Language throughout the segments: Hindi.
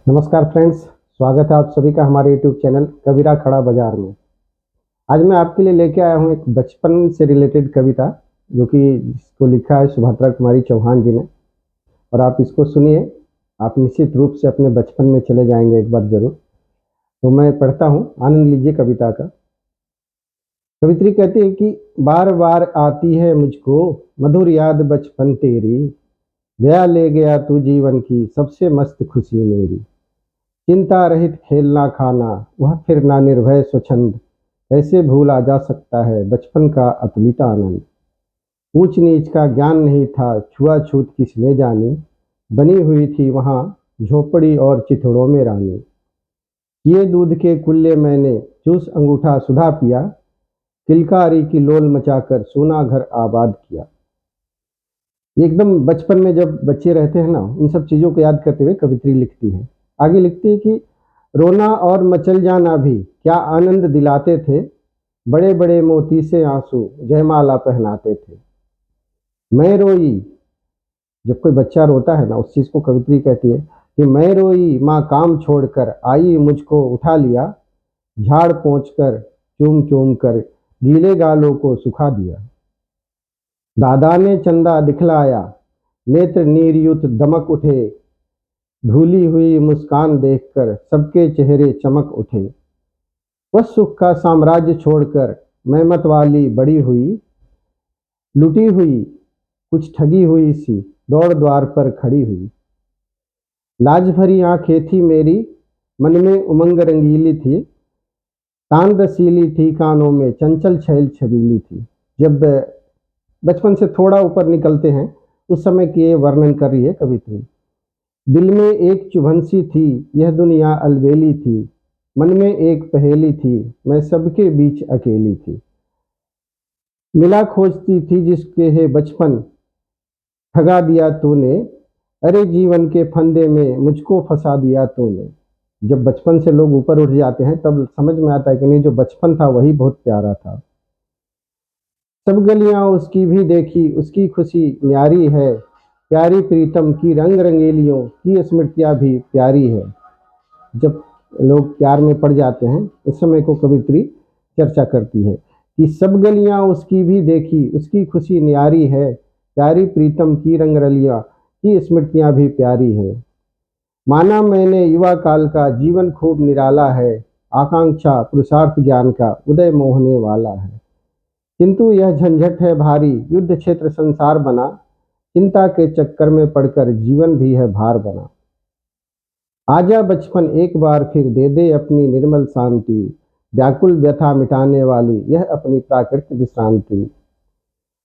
नमस्कार फ्रेंड्स, स्वागत है आप सभी का हमारे यूट्यूब चैनल कबीरा खड़ा बाजार में। आज मैं आपके लिए लेके आया हूँ एक बचपन से रिलेटेड कविता, जो कि जिसको लिखा है सुभद्रा कुमारी चौहान जी ने। और आप इसको सुनिए, आप निश्चित रूप से अपने बचपन में चले जाएंगे एक बार ज़रूर। तो मैं पढ़ता हूँ, आनंद लीजिए कविता का। कवित्री कहती है कि बार बार आती है मुझको मधुर याद बचपन तेरी, गया ले गया तू जीवन की सबसे मस्त खुशी मेरी। चिंता रहित खेलना खाना वह फिरना निर्भय स्वच्छंद, कैसे भूला जा सकता है बचपन का अतुलित आनंद। ऊंच नीच का ज्ञान नहीं था, छुआछूत किसने जानी, बनी हुई थी वहां झोपड़ी और चिथड़ों में रानी। किए दूध के कुल्ले मैंने चूस अंगूठा सुधा पिया, किलकारी की लोल मचाकर सोना घर आबाद किया। एकदम बचपन में जब बच्चे रहते हैं ना, उन सब चीज़ों को याद करते हुए कवित्री लिखती है। आगे लिखती है कि रोना और मचल जाना भी क्या आनंद दिलाते थे, बड़े बड़े मोती से आंसू जयमाला पहनाते थे। मैं रोई, जब कोई बच्चा रोता है ना, उस चीज़ को कवित्री कहती है कि मैं रोई माँ काम छोड़कर आई मुझको उठा लिया, झाड़ पोंछ कर चूम चूम कर गीले गालों को सुखा दिया। दादा ने चंदा दिखलाया, नेत्र नीरयुत दमक उठे, धूली हुई मुस्कान देखकर सबके चेहरे चमक उठे। वह सुख का साम्राज्य छोड़कर मैं मतवाली बड़ी हुई, लुटी हुई कुछ ठगी हुई सी दौड़ द्वार पर खड़ी हुई। लाज भरी आंखें थी मेरी, मन में उमंग रंगीली थी, तान रसीली थी कानों में चंचल छैल छबीली थी। जब बचपन से थोड़ा ऊपर निकलते हैं, उस समय की ये वर्णन कर रही है कवित्री। दिल में एक चुभन सी थी, यह दुनिया अलबेली थी, मन में एक पहेली थी, मैं सबके बीच अकेली थी। मिला खोजती थी जिसके है बचपन, ठगा दिया तूने, अरे जीवन के फंदे में मुझको फंसा दिया तूने। जब बचपन से लोग ऊपर उठ जाते हैं तब समझ में आता है कि नहीं, जो बचपन था वही बहुत प्यारा था। सब गलियां उसकी भी देखी, उसकी खुशी न्यारी है, प्यारी प्रीतम की रंग रंगेलियों की स्मृतियां भी प्यारी है। जब लोग प्यार में पड़ जाते हैं उस समय को कवित्री चर्चा करती है कि सब गलियां उसकी भी देखी, उसकी खुशी न्यारी है, प्यारी प्रीतम की रंग रलियां की स्मृतियां भी प्यारी है। माना मैंने युवा काल का जीवन खूब निराला है, आकांक्षा पुरुषार्थ ज्ञान का उदय मोहने वाला है। किंतु यह झंझट है भारी, युद्ध क्षेत्र संसार बना, चिंता के चक्कर में पड़कर जीवन भी है भार बना। आजा बचपन एक बार फिर दे दे अपनी निर्मल शांति, व्याकुल व्यथा मिटाने वाली यह अपनी प्राकृतिक विश्रांति।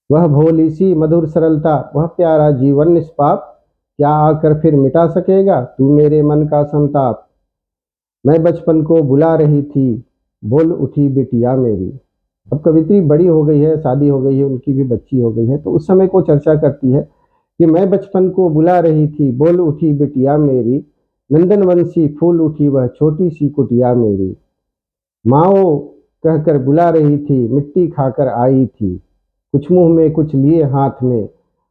वह भोली सी मधुर सरलता, वह प्यारा जीवन निष्पाप, क्या आकर फिर मिटा सकेगा तू मेरे मन का संताप। मैं बचपन को बुला रही थी, बोल उठी बिटिया मेरी। अब कवित्री बड़ी हो गई है, शादी हो गई है, उनकी भी बच्ची हो गई है, तो उस समय को चर्चा करती है कि मैं बचपन को बुला रही थी, बोल उठी बिटिया मेरी, नंदन वंशी फूल उठी वह छोटी सी कुटिया मेरी। माओ कहकर बुला रही थी, मिट्टी खाकर आई थी, कुछ मुंह में कुछ लिए हाथ में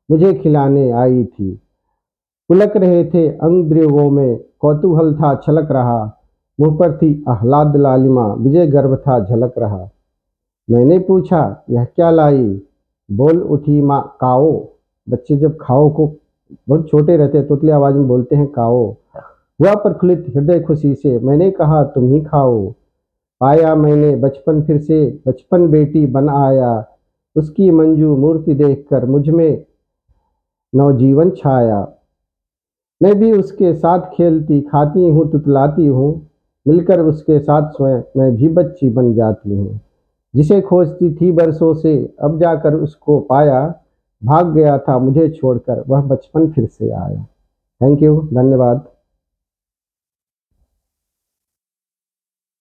मुझे खिलाने आई थी। पुलक रहे थे अंग द्रवों में, कौतूहल था छलक रहा, मुंह पर थी आह्लाद लालिमा, विजय गर्भ था झलक रहा। मैंने पूछा यह क्या लाई, बोल उठी माँ काओ। बच्चे जब खाओ को बहुत छोटे रहते हैं, तोतली आवाज में बोलते हैं काओ। हुआ प्रफुल्लित हृदय खुशी से, मैंने कहा तुम ही खाओ। पाया मैंने बचपन फिर से, बचपन बेटी बन आया, उसकी मंजू मूर्ति देखकर मुझ में नवजीवन छाया। मैं भी उसके साथ खेलती खाती हूँ तुतलाती हूँ, मिलकर उसके साथ स्वयं मैं भी बच्ची बन जाती हूँ। जिसे खोजती थी बरसों से अब जाकर उसको पाया, भाग गया था मुझे छोड़कर वह बचपन फिर से आया। थैंक यू, धन्यवाद।